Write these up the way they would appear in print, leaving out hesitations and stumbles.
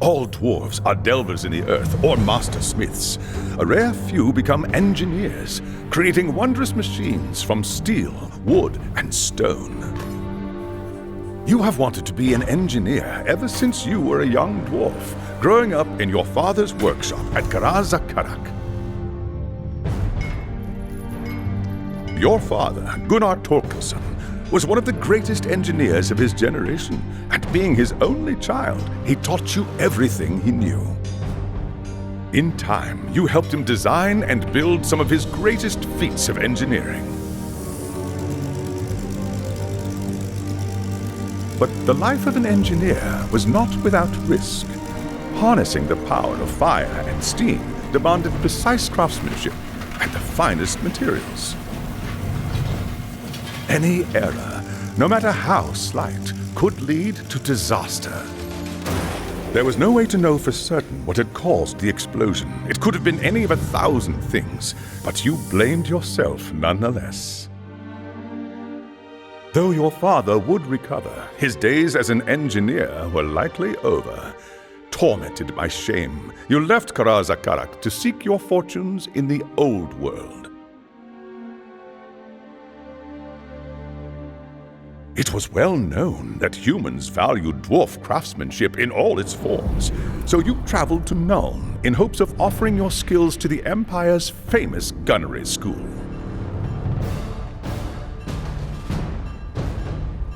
All dwarves are delvers in the earth or master smiths. A rare few become engineers, creating wondrous machines from steel, wood, and stone. You have wanted to be an engineer ever since you were a young dwarf, growing up in your father's workshop at Karazakarak. Your father, Gunnar Torkelson, was one of the greatest engineers of his generation, and being his only child, he taught you everything he knew. In time, you helped him design and build some of his greatest feats of engineering. But the life of an engineer was not without risk. Harnessing the power of fire and steam demanded precise craftsmanship and the finest materials. Any error, no matter how slight, could lead to disaster. There was no way to know for certain what had caused the explosion. It could have been any of 1,000 things, but you blamed yourself nonetheless. Though your father would recover, his days as an engineer were likely over. Tormented by shame, you left Karazakarak to seek your fortunes in the old world. It was well known that humans valued dwarf craftsmanship in all its forms, so you traveled to Nuln in hopes of offering your skills to the Empire's famous gunnery school.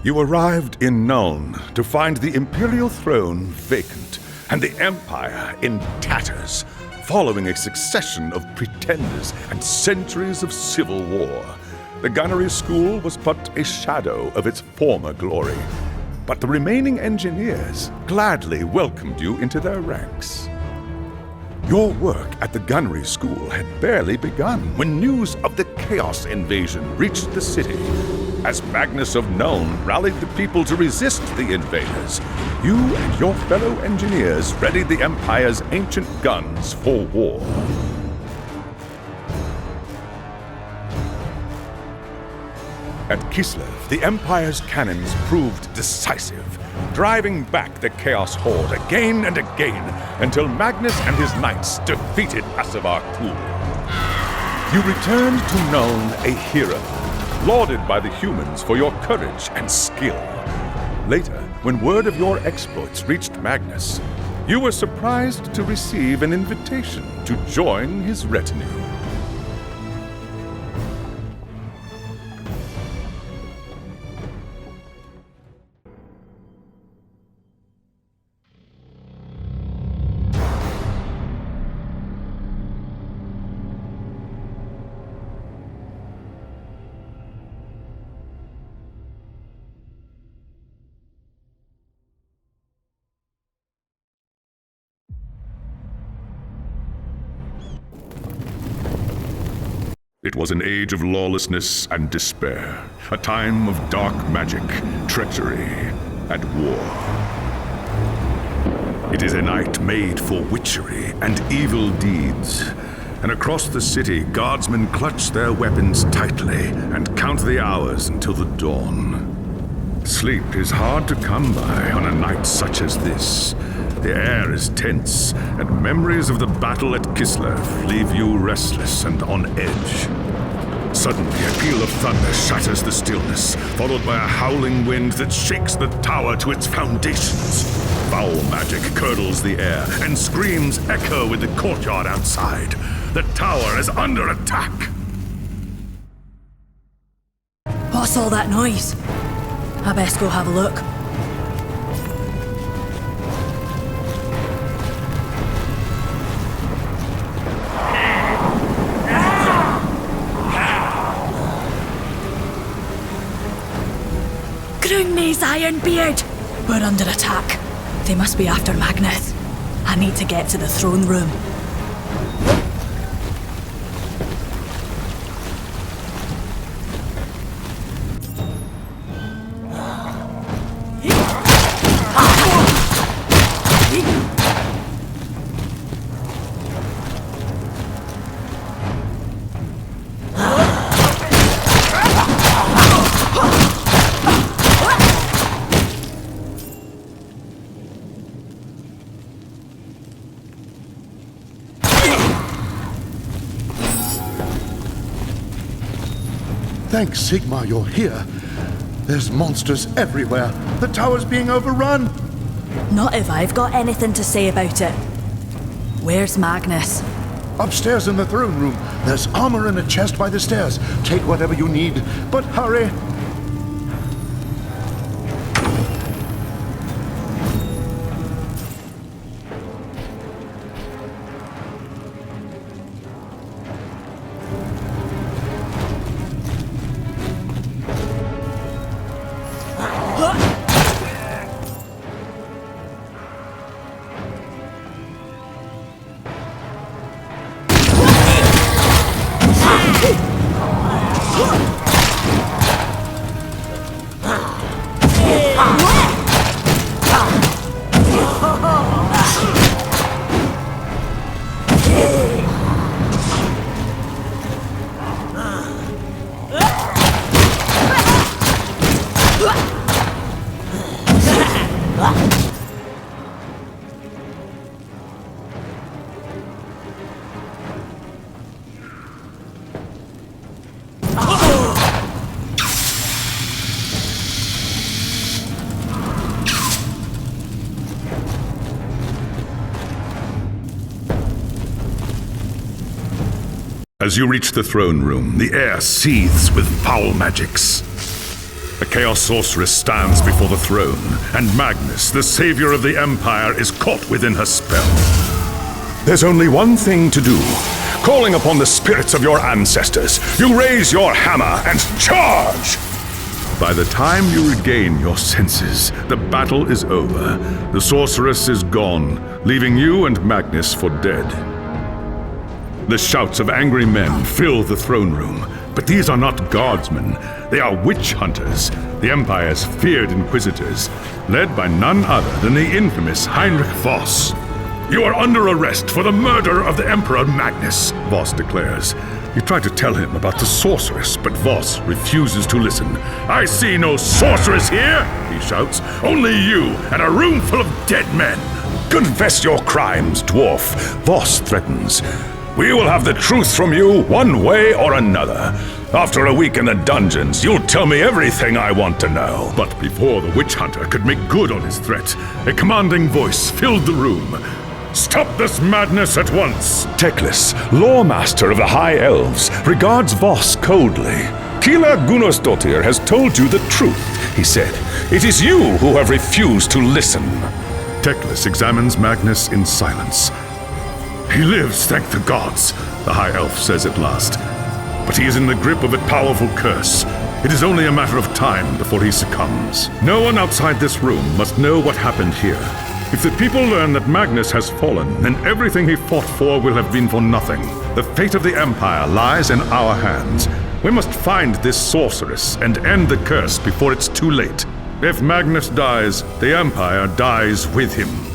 You arrived in Nuln to find the Imperial throne vacant and the Empire in tatters, following a succession of pretenders and centuries of civil war. The gunnery school was but a shadow of its former glory, but the remaining engineers gladly welcomed you into their ranks. Your work at the gunnery school had barely begun when news of the Chaos invasion reached the city. As Magnus of Nuln rallied the people to resist the invaders, you and your fellow engineers readied the Empire's ancient guns for war. At Kislev, the Empire's cannons proved decisive, driving back the Chaos Horde again and again until Magnus and his knights defeated Asavar Kul. You returned to Nuln a hero, lauded by the humans for your courage and skill. Later, when word of your exploits reached Magnus, you were surprised to receive an invitation to join his retinue. It was an age of lawlessness and despair, a time of dark magic, treachery, and war. It is a night made for witchery and evil deeds, and across the city, guardsmen clutch their weapons tightly and count the hours until the dawn. Sleep is hard to come by on a night such as this. The air is tense, and memories of the battle at Kislev leave you restless and on edge. Suddenly, a peal of thunder shatters the stillness, followed by a howling wind that shakes the tower to its foundations. Foul magic curdles the air, and screams echo in the courtyard outside. The tower is under attack! What's all that noise? I best go have a look. Groundmaze Ironbeard! We're under attack. They must be after Magnus. I need to get to the throne room. Thank Sigmar you're here. There's monsters everywhere. The tower's being overrun. Not if I've got anything to say about it. Where's Magnus? Upstairs in the throne room, there's armor in a chest by the stairs. Take whatever you need, but hurry. As you reach the throne room, the air seethes with foul magics. A Chaos Sorceress stands before the throne, and Magnus, the savior of the Empire, is caught within her spell. There's only one thing to do. Calling upon the spirits of your ancestors, you raise your hammer and charge! By the time you regain your senses, the battle is over. The sorceress is gone, leaving you and Magnus for dead. The shouts of angry men fill the throne room, but these are not guardsmen. They are witch hunters, the Empire's feared inquisitors, led by none other than the infamous Heinrich Voss. You are under arrest for the murder of the Emperor Magnus, Voss declares. You try to tell him about the sorceress, but Voss refuses to listen. I see no sorceress here, he shouts. Only you and a room full of dead men. Confess your crimes, Dwarf, Voss threatens. We will have the truth from you one way or another. After a week in the dungeons, you'll tell me everything I want to know. But before the witch hunter could make good on his threat, a commanding voice filled the room. Stop this madness at once! Teclis, lawmaster of the High Elves, regards Voss coldly. Keela Gunnarsdottir has told you the truth, he said. It is you who have refused to listen. Teclis examines Magnus in silence. He lives, thank the gods, the High Elf says at last. But he is in the grip of a powerful curse. It is only a matter of time before he succumbs. No one outside this room must know what happened here. If the people learn that Magnus has fallen, then everything he fought for will have been for nothing. The fate of the Empire lies in our hands. We must find this sorceress and end the curse before it's too late. If Magnus dies, the Empire dies with him.